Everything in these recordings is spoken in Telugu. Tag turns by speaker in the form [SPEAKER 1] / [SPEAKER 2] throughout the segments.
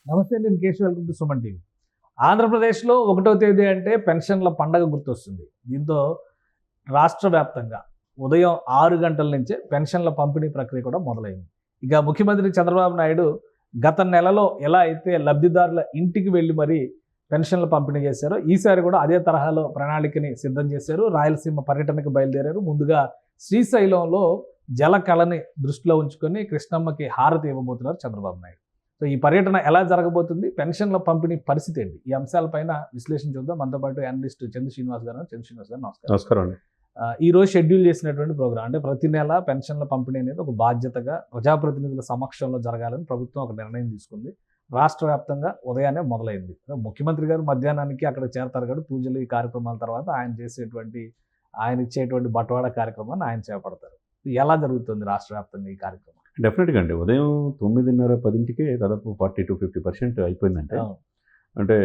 [SPEAKER 1] నమస్తే, నేను Keshav. Welcome to Suman TV. ఆంధ్రప్రదేశ్లో 1వ తేదీ అంటే పెన్షన్ల పండగ గుర్తొస్తుంది. దీంతో రాష్ట్ర వ్యాప్తంగా ఉదయం 6 గంటల నుంచే పెన్షన్ల పంపిణీ ప్రక్రియ కూడా మొదలైంది. ఇక ముఖ్యమంత్రి చంద్రబాబు నాయుడు గత నెలలో ఎలా అయితే లబ్ధిదారుల ఇంటికి వెళ్ళి మరీ పెన్షన్లు పంపిణీ చేశారో, ఈసారి కూడా అదే తరహాలో ప్రణాళికని సిద్ధం చేశారు. రాయలసీమ పర్యటనకు బయలుదేరారు. ముందుగా శ్రీశైలంలో జలకళని దృష్టిలో ఉంచుకొని కృష్ణమ్మకి హారతి ఇవ్వబోతున్నారు చంద్రబాబు నాయుడు. సో ఈ పర్యటన ఎలా జరగబోతుంది, పెన్షన్ల పంపిణీ పరిస్థితి ఏంటి, ఈ అంశాలపైన విశ్లేషణ చూద్దాం. మనతో పాటు అనలిస్ట్ చంద్ర శ్రీనివాస్ గారు.
[SPEAKER 2] నమస్కారం అండి.
[SPEAKER 1] ఈ రోజు షెడ్యూల్ చేసినటువంటి ప్రోగ్రాం అంటే ప్రతి నెల పెన్షన్ల పంపిణీ అనేది ఒక బాధ్యతగా ప్రజాప్రతినిధుల సమక్షంలో జరగాలని ప్రభుత్వం ఒక నిర్ణయం తీసుకుంది. రాష్ట్ర వ్యాప్తంగా ఉదయాన్నే మొదలైంది. ముఖ్యమంత్రి గారు మధ్యాహ్నానికి అక్కడ చేరతారు కాబట్టి పూజలు ఈ కార్యక్రమాల తర్వాత ఆయన ఇచ్చేటువంటి బట్వాడా కార్యక్రమాన్ని ఆయన చేపడతారు. ఎలా జరుగుతుంది రాష్ట్ర వ్యాప్తంగా ఈ కార్యక్రమం?
[SPEAKER 2] డెఫినెట్గా అండి. ఉదయం 9:30-10కే దాదాపు 40-50% అయిపోయిందంటే, అంటే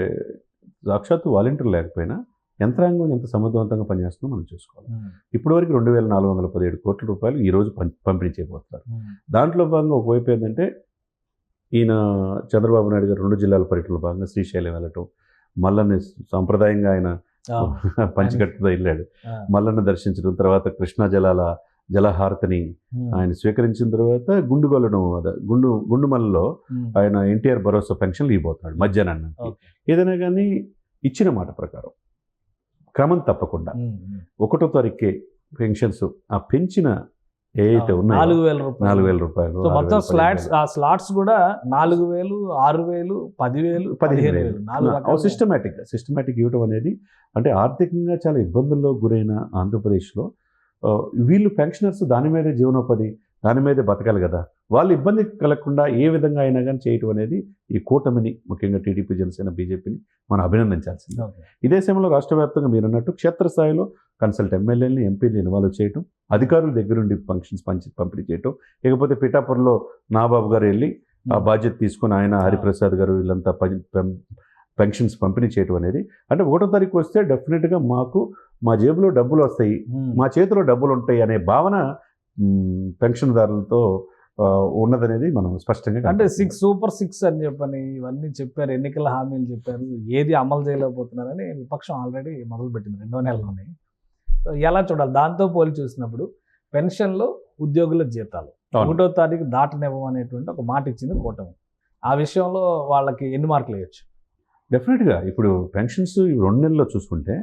[SPEAKER 2] సాక్షాత్తు వాలంటీర్ లేకపోయినా యంత్రాంగం ఎంత సమర్థవంతంగా పనిచేస్తుందో మనం చూసుకోవాలి. ఇప్పటివరకు 2,417 కోట్ల రూపాయలు ఈరోజు పంపిణీ చేయబోతున్నారు. దాంట్లో భాగంగా ఒకవైపు ఏంటంటే, ఈయన చంద్రబాబు నాయుడు గారు 2 జిల్లాల పర్యటనలో భాగంగా శ్రీశైలం వెళ్ళటం, మల్లన్న సాంప్రదాయంగా ఆయన పంచకట్టుతో వెళ్ళాడు, మల్లన్న దర్శించడం, తర్వాత కృష్ణా జలహారతిని ఆయన స్వీకరించిన తర్వాత గుండుమల్లలో ఆయన ఎన్టీఆర్ భరోసా పెన్షన్లు ఇవ్వబోతున్నాడు మధ్యాహ్నానికి. ఏదైనా కానీ ఇచ్చిన మాట ప్రకారం క్రమం తప్పకుండా 1వ తారీఖుకే పెన్షన్స్ ఆ పెంచిన ఏదైతే ఉన్నాయో 4,000 రూపాయలు
[SPEAKER 1] మొత్తం స్లాట్స్ కూడా 4,000, 6,000, 10,000, 15,000
[SPEAKER 2] సిస్టమేటిక్ ఇవ్వడం అనేది, అంటే ఆర్థికంగా చాలా ఇబ్బందుల్లో గురైన ఆంధ్రప్రదేశ్లో వీళ్ళు పెన్షనర్స్ దాని మీదే జీవనోపాధి, దాని మీదే బతకాలి కదా. వాళ్ళు ఇబ్బంది కలగకుండా ఏ విధంగా అయినా కానీ చేయటం అనేది ఈ కూటమిని, ముఖ్యంగా టీడీపీ, జనసేన, బీజేపీని మనం అభినందించాల్సింది. ఇదే సమయంలో రాష్ట్ర వ్యాప్తంగా మీరు అన్నట్టు క్షేత్రస్థాయిలో కన్సల్ట్ ఎమ్మెల్యేలని, ఎంపీని ఇన్వాల్వ్ చేయటం, అధికారుల దగ్గరుండి ఫంక్షన్స్ పంపిణీ చేయటం, లేకపోతే పిఠాపురంలో నాబాబు గారు వెళ్ళి ఆ బాధ్యత తీసుకొని ఆయన, హరిప్రసాద్ గారు వీళ్ళంతా పెన్షన్స్ పంపిణీ చేయడం అనేది, అంటే 1వ తారీఖు వస్తే డెఫినెట్గా మా జేబులో డబ్బులు వస్తాయి, మా చేతిలో డబ్బులు ఉంటాయి అనే భావన పెన్షన్దారులతో ఉన్నదనేది మనం స్పష్టంగా,
[SPEAKER 1] అంటే సూపర్ 6 అని చెప్పని ఇవన్నీ చెప్పారు, ఎన్నికల హామీలు చెప్పారు, ఏది అమలు చేయలేకపోతున్నారని విపక్షం ఆల్రెడీ మొదలుపెట్టింది 2వ నెలలోనే. ఎలా చూడాలి? దాంతో పోలి చూసినప్పుడు పెన్షన్లో ఉద్యోగుల జీతాలు 1వ తారీఖు దాటనివ్వమనేటువంటి ఒక మాట ఇచ్చింది కూటమి. ఆ విషయంలో వాళ్ళకి ఎన్ని మార్కులు వేయచ్చు?
[SPEAKER 2] డెఫినెట్గా ఇప్పుడు పెన్షన్స్ 2 నెలల్లో చూసుకుంటే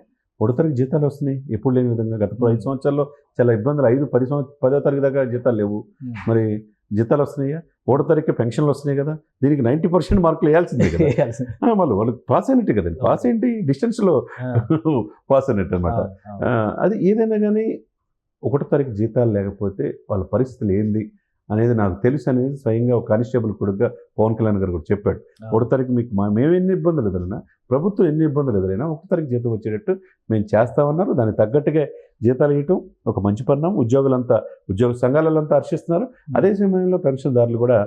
[SPEAKER 2] 1వ తారీఖు జీతాలు వస్తున్నాయి, ఎప్పుడు లేని విధంగా. గత 5 సంవత్సరాల్లో చాలా ఇబ్బందులు, 10వ తారీఖు దాకా జీతాలు లేవు, మరి జీతాలు వస్తున్నాయా? 1వ తారీఖు పెన్షన్లు వస్తున్నాయి కదా, దీనికి 90% మార్కులు వేయాల్సిందే కదా. మళ్ళీ వాళ్ళకి పాస్ అయినట్టు కదండి. పాస్ ఏంటి, డిస్టెన్స్లో పాస్ అయినట్టు అనమాట. అది ఏదైనా కానీ 1వ తారీఖు జీతాలు లేకపోతే వాళ్ళ పరిస్థితులు ఏంది అనేది నాకు తెలుసు అనేది స్వయంగా ఒక కానిస్టేబుల్ కొడుకుగా పవన్ కళ్యాణ్ గారు కూడా చెప్పాడు. 1వ తారీఖు మీకు మేము ఎన్ని ఇబ్బందులు ఎదురైనా, ప్రభుత్వం ఎన్ని ఇబ్బందులు ఎదురైనా 1వ తారీఖు జీతం వచ్చేటట్టు మేము చేస్తామన్నారు. దానికి తగ్గట్టుగా జీతాలు ఇవ్వటం ఒక మంచి పరిణామం. ఉద్యోగ సంఘాలంతా హర్షిస్తున్నారు. అదే సమయంలో పెన్షన్దారులు కూడా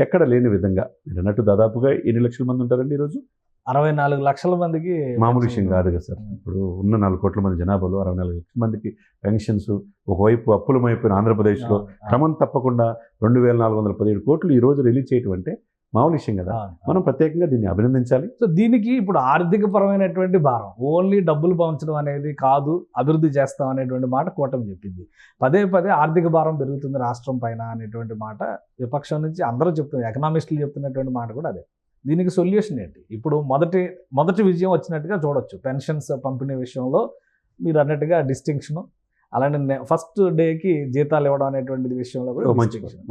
[SPEAKER 2] ఎక్కడ లేని విధంగా, మీరు అన్నట్టు దాదాపుగా ఎన్ని లక్షల మంది ఉంటారండి ఈరోజు?
[SPEAKER 1] 64 లక్షల మందికి.
[SPEAKER 2] మామూలు విషయం కాదు కదా సార్. ఇప్పుడు ఉన్న 4 కోట్ల మంది జనాభాలో 64 లక్షల మందికి పెన్షన్స్, ఒకవైపు అప్పులమైపోయిన ఆంధ్రప్రదేశ్లో క్రమం తప్పకుండా 2,417 కోట్లు ఈ రోజు రిలీజ్ చేయటం అంటే మామూలు విషయం కదా. మనం ప్రత్యేకంగా దీన్ని అభినందించాలి.
[SPEAKER 1] సో దీనికి ఇప్పుడు ఆర్థిక పరమైనటువంటి భారం, ఓన్లీ డబ్బులు పంచడం అనేది కాదు, అభివృద్ధి చేస్తాం అనేటువంటి మాట కూటమి చెప్పింది. పదే ఆర్థిక భారం పెరుగుతుంది రాష్ట్రం పైన అనేటువంటి మాట విపక్షం నుంచి అందరూ చెప్తున్నారు, ఎకనామిస్టులు చెప్తున్నటువంటి మాట కూడా అదే. దీనికి సొల్యూషన్ ఏంటి? ఇప్పుడు మొదటి విజయం వచ్చినట్టుగా చూడొచ్చు పెన్షన్స్ పంపిణీ విషయంలో. మీరు అన్నట్టుగా డిస్టింక్షన్, అలాంటి ఫస్ట్ డేకి జీతాలు ఇవ్వడం అనేటువంటి విషయంలో కూడా డిస్టింక్షన్.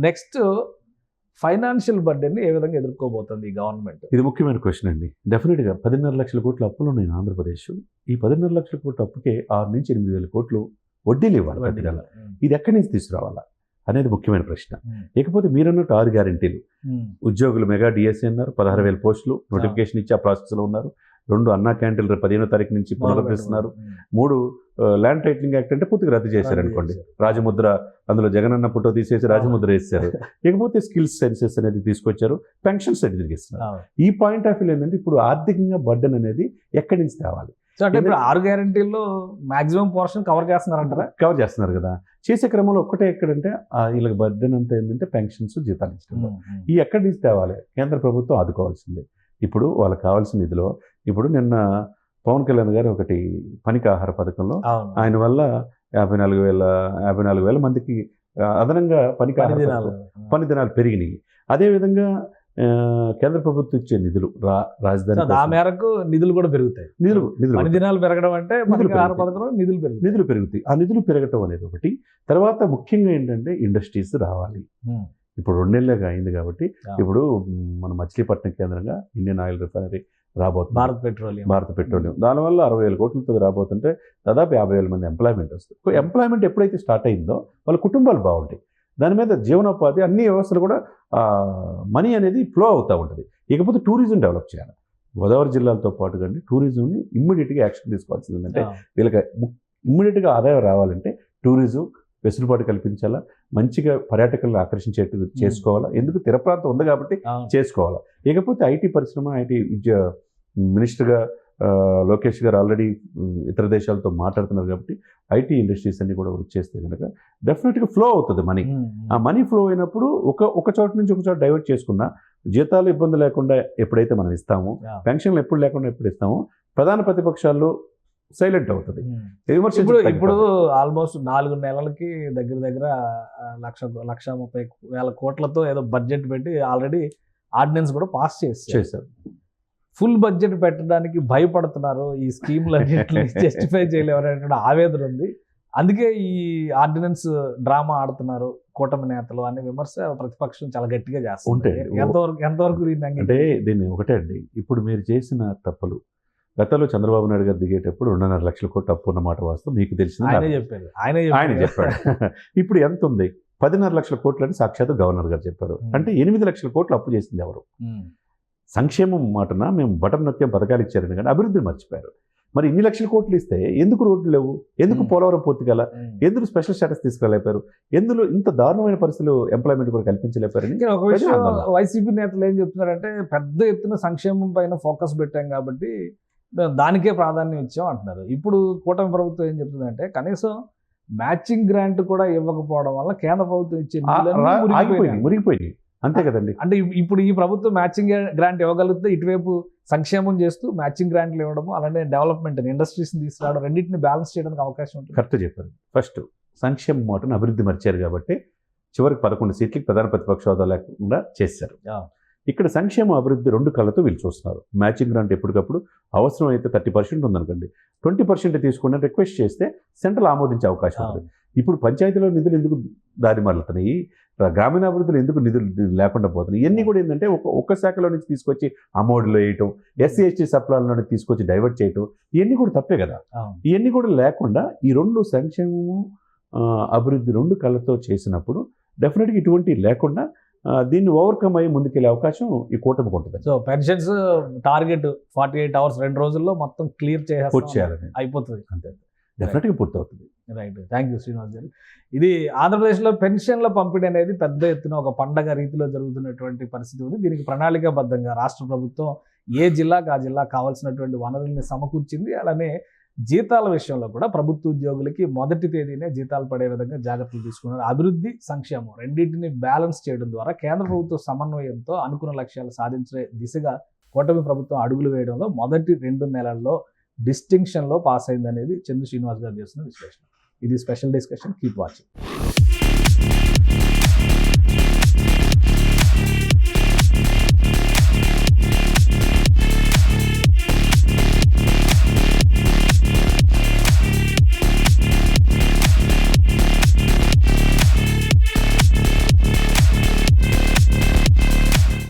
[SPEAKER 1] నెక్స్ట్ ఫైనాన్షియల్ బర్డెన్ని ఏ విధంగా ఎదుర్కోబోతుంది ఈ గవర్నమెంట్?
[SPEAKER 2] ఇది ముఖ్యమైన క్వశ్చన్ అండి. డెఫినెట్గా 10.5 లక్షల కోట్ల అప్పులు ఉన్నాయి ఆంధ్రప్రదేశ్. ఈ 10.5 లక్షల కోట్ల అప్పుకే 6-8 వేల కోట్లు వడ్డీలు ఇవ్వాలి. ఇది ఎక్కడి నుంచి తీసుకురావాలా అనేది ముఖ్యమైన ప్రశ్న. లేకపోతే మీరన్నట్టు 6 గ్యారెంటీలు, ఉద్యోగులు మెగా డిఎస్సీ అన్నారు, 16,000 పోస్టులు నోటిఫికేషన్ ఇచ్చి ఆ ప్రాసెస్లో ఉన్నారు. 2 అన్నా క్యాంటీన్లు 15వ తారీఖు నుంచి పునరుద్ధరిస్తున్నారు. 3 ల్యాండ్ టైటిలింగ్ యాక్ట్ అంటే పూర్తిగా రద్దు చేశారు అనుకోండి. రాజముద్ర, అందులో జగనన్న ఫోటో తీసేసి రాజముద్ర వేశారు. లేకపోతే స్కిల్స్ సెన్సెస్ అనేది తీసుకొచ్చారు, పెన్షన్స్ అనేది తిరిగిస్తున్నారు. ఈ పాయింట్ ఆఫ్ వ్యూ ఏంటంటే ఇప్పుడు ఆర్థికంగా బర్డెన్ అనేది ఎక్కడి నుంచి తేవాలి?
[SPEAKER 1] సో అంటే ఇప్పుడు 6 గ్యారెంటీల్లో మాక్సిమం పోర్షన్ కవర్ చేస్తున్నారంటారా?
[SPEAKER 2] కవర్ చేస్తున్నారు కదా. చేసే క్రమంలో ఒక్కటే ఎక్కడంటే వీళ్ళకి బర్డెన్ అంతా ఏంటంటే పెన్షన్స్, జీతాలు ఇష్టం. ఈ ఎక్కడి నుంచి తేవాలి? కేంద్ర ప్రభుత్వం ఆదుకోవాల్సిందే. ఇప్పుడు వాళ్ళకి కావాల్సిన నిధిలో ఇప్పుడు నిన్న పవన్ కళ్యాణ్ గారు ఒకటి పనికి ఆహార పథకంలో ఆయన వల్ల 54,000 మందికి అదనంగా పని దినాలు పెరిగినాయి. అదేవిధంగా కేంద్ర ప్రభుత్వం ఇచ్చే నిధులు రాజధాని
[SPEAKER 1] ఆ మేరకు నిధులు కూడా పెరుగుతాయి. పని దినాలు పెరగడం అంటే నిధులు
[SPEAKER 2] పెరుగుతాయి. ఆ నిధులు పెరగటం అనేది ఒకటి. తర్వాత ముఖ్యంగా ఏంటంటే ఇండస్ట్రీస్ రావాలి. ఇప్పుడు 2 నెలలుగా అయింది కాబట్టి ఇప్పుడు మన మచిలీపట్నం కేంద్రంగా ఇండియన్ ఆయిల్ రిఫైనరీ రాబోతుంది, భారత పెట్రోలియం. దానివల్ల 60,000 కోట్లతో రాబోతుంటే దాదాపు 50,000 మంది ఎంప్లాయ్మెంట్ వస్తుంది. ఎంప్లాయ్మెంట్ ఎప్పుడైతే స్టార్ట్ అయిందో వాళ్ళ కుటుంబాలు బాగుంటాయి. దాని మీద జీవనోపాధి అన్ని వ్యవస్థలు కూడా మనీ అనేది ఫ్లో అవుతూ ఉంటుంది. ఇకపోతే టూరిజం డెవలప్ చేయాలి. గోదావరి జిల్లాలతో పాటు కానీ టూరిజంని ఇమ్మీడియట్గా యాక్షన్ తీసుకోవాల్సింది ఏంటంటే వీళ్ళకి ఇమ్మీడియట్గా ఆదాయం రావాలంటే టూరిజం వెసులుబాటు కల్పించాలా, మంచిగా పర్యాటకులను ఆకర్షించేట్టు చేసుకోవాలా. ఎందుకు తీర ప్రాంతం ఉంది కాబట్టి చేసుకోవాలా. ఇకపోతే ఐటీ పరిశ్రమ, ఐటీ మినిస్టర్గా లోకేష్ గారు ఆల్రెడీ ఇతర దేశాలతో మాట్లాడుతున్నారు కాబట్టి ఐటీ ఇండస్ట్రీస్ అన్ని కూడా వృద్ధి చేస్తే కనుక డెఫినెట్గా ఫ్లో అవుతుంది మనీ. ఆ మనీ ఫ్లో అయినప్పుడు ఒక చోట నుంచి ఒక చోట డైవర్ట్ చేసుకున్నా జీతాలు ఇబ్బంది లేకుండా ఎప్పుడైతే మనం ఇస్తామో, పెన్షన్లు ఎప్పుడు లేకుండా ఎప్పుడు ఇస్తామో, ప్రధాన ప్రతిపక్షాల్లో సైలెంట్ అవుతుంది.
[SPEAKER 1] ఇప్పుడు ఆల్మోస్ట్ 4 నెలలకి దగ్గర 1,30,000 కోట్లతో ఏదో బడ్జెట్ పెట్టి ఆల్రెడీ ఆర్డినెన్స్ కూడా పాస్ చేశారు. ఫుల్ బడ్జెట్ పెట్టడానికి భయపడుతున్నారు. ఈ స్కీమ్లన్నింటినీ జస్టిఫై చేయలేవనేటువంటి ఆవేదన ఉంది. అందుకే ఈ ఆర్డినెన్స్ డ్రామా ఆడుతున్నారు కూటమి నేతలు అనే విమర్శ ప్రతిపక్షం చాలా గట్టిగా చేస్తుంది. ఎంతవరకు
[SPEAKER 2] అంటే దీన్ని ఒకటే అండి, ఇప్పుడు మీరు చేసిన తప్పులు గతంలో చంద్రబాబు నాయుడు గారు దిగేటప్పుడు 2.5 లక్షల కోట్లు అప్పు ఉన్నమాట వాస్తవం మీకు తెలిసింది. ఆయన చెప్పాడు. ఇప్పుడు ఎంత ఉంది? 10.5 లక్షల కోట్లు అని సాక్షాత్ గవర్నర్ గారు చెప్పారు. అంటే 8 లక్షల కోట్లు అప్పు చేసింది ఎవరు? సంక్షేమం మాటన మేము బటన్ నొక్కే పథకాలు ఇచ్చారని కానీ అభివృద్ధిని మర్చిపోయారు. మరి ఇన్ని లక్షల కోట్లు ఇస్తే ఎందుకు రోడ్లు లేవు? ఎందుకు పోలవరం పూర్తి కాల? ఎందుకు స్పెషల్ స్టేటస్ తీసుకురాలేపారు? ఎందులో ఇంత దారుణమైన పరిస్థితులు ఎంప్లాయ్మెంట్ కూడా కల్పించలేపారని
[SPEAKER 1] వైసీపీ నేతలు ఏం చెప్తున్నారంటే పెద్ద ఎత్తున సంక్షేమం పైన ఫోకస్ పెట్టాం కాబట్టి దానికే ప్రాధాన్యం ఇచ్చాం అంటున్నారు. ఇప్పుడు కూటమి ప్రభుత్వం ఏం చెప్తుందంటే కనీసం మ్యాచింగ్ గ్రాంట్ కూడా ఇవ్వకపోవడం వల్ల కేంద్ర ప్రభుత్వం ఇచ్చే
[SPEAKER 2] మురిగిపోయింది. అంతే కదండి.
[SPEAKER 1] అంటే ఇప్పుడు ఈ ప్రభుత్వం మ్యాచింగ్ గ్రాంట్ ఇవ్వగలిగితే ఇటువైపు సంక్షేమం చేస్తూ మ్యాచింగ్ గ్రాంట్లు ఇవ్వడము, అలానే డెవలప్మెంట్ ఇండస్ట్రీస్ని తీసుకురావడం, రెండింటిని బ్యాలెన్స్ చేయడానికి అవకాశం ఉంటుంది.
[SPEAKER 2] కరెక్ట్ చెప్పారు. ఫస్ట్ సంక్షేమం మాటను అభివృద్ధి మర్చారు కాబట్టి చివరికి 11 సీట్లకి ప్రధాన ప్రతిపక్ష హోదా లేకుండా చేశారు. ఇక్కడ సంక్షేమ అభివృద్ధి 2 కళ్ళతో వీళ్ళు చూస్తున్నారు. మ్యాచింగ్ గ్రాంట్ ఎప్పటికప్పుడు అవసరం అయితే 30% ఉందనుకోండి, 20% తీసుకుని రిక్వెస్ట్ చేస్తే సెంట్రల్ ఆమోదించే అవకాశం ఉంది. ఇప్పుడు పంచాయతీలో నిధులు ఎందుకు దారి మరలుతున్నాయి? గ్రామీణాభివృద్ధిలో ఎందుకు నిధులు లేకుండా పోతున్నాయి? ఇవన్నీ కూడా ఏంటంటే ఒక శాఖలో నుంచి తీసుకొచ్చి అమౌంట్లో వేయటం, ఎస్సీ ఎస్టీ సప్లాల్లో తీసుకొచ్చి డైవర్ట్ చేయటం, ఇవన్నీ కూడా తప్పే కదా. ఇవన్నీ కూడా లేకుండా ఈ 2 సంక్షేమము అభివృద్ధి 2 కళ్ళతో చేసినప్పుడు డెఫినెట్గా ఇటువంటి లేకుండా దీన్ని ఓవర్కమ్ అయ్యి ముందుకెళ్ళే అవకాశం ఈ కూటమికి ఉంటుంది.
[SPEAKER 1] సో పెన్షన్స్ టార్గెట్ 48 అవర్స్ 2 రోజుల్లో మొత్తం క్లియర్ చేయాలని అయిపోతుంది.
[SPEAKER 2] అంతే, డెఫినెట్గా పూర్తవుతుంది.
[SPEAKER 1] రైట్, థ్యాంక్ యూ శ్రీనివాస్ గారు. ఇది ఆంధ్రప్రదేశ్లో పెన్షన్ల పంపిణీ అనేది పెద్ద ఎత్తున ఒక పండగ రీతిలో జరుగుతున్నటువంటి పరిస్థితి ఉంది. దీనికి ప్రణాళికాబద్ధంగా రాష్ట్ర ప్రభుత్వం ఏ జిల్లాకు ఆ జిల్లా కావాల్సినటువంటి వనరుల్ని సమకూర్చింది. అలానే జీతాల విషయంలో కూడా ప్రభుత్వ ఉద్యోగులకి మొదటి తేదీనే జీతాలు పడే విధంగా జాగ్రత్తలు తీసుకున్నారు. అభివృద్ధి, సంక్షేమం రెండింటిని బ్యాలెన్స్ చేయడం ద్వారా కేంద్ర ప్రభుత్వ సమన్వయంతో అనుకున్న లక్ష్యాలు సాధించే దిశగా కూటమి ప్రభుత్వం అడుగులు వేయడంలో మొదటి 2 నెలల్లో డిస్టింక్షన్లో పాస్ అయిందనేది చందు శ్రీనివాస్ గారు చేస్తున్న విశ్లేషణ. ఇది స్పెషల్ డిస్కషన్. Keep watching.